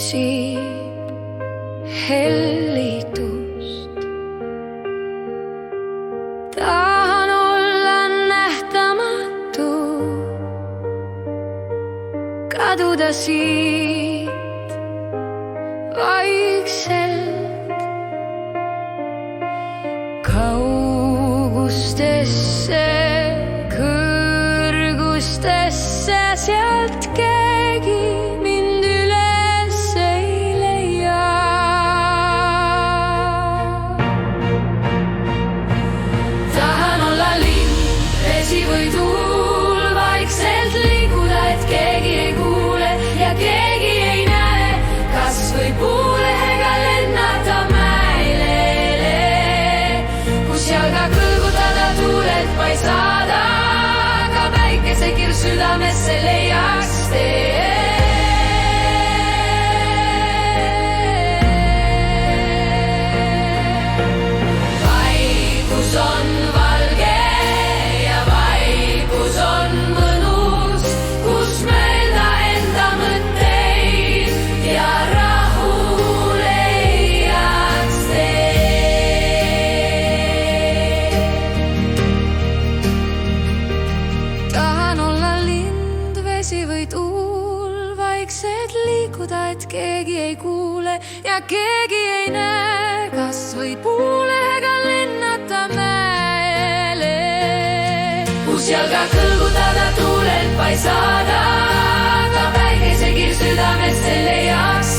otsib hellitust. Tahan olla nähtamatu, kaduda siit vaikselt kaugustesse, kõrgustesse, sealt keegi mind üles ei leia. Tahan olla lind, vesi või tuul, vaikselt liikuda, et keegi ei kuule ja keegi ei näe, kas või puulega lennata mäele, kus jalga kõlgutada tuuled paisada, ka päikesekirss südamesse leiaks tee. Vaikus on valge ja vaikus on mõnus, kus mööda enda mõtteid ja rahu leiaks tee. Tahan olla lind, vesi või tuul, vaikselt liikuda, et keegi ei kuule ja keegi ei näe, kas või puulega lennata mäele, kus jalga kõlgutada tuuled paisada, ka päikesekirss südamesse leiaks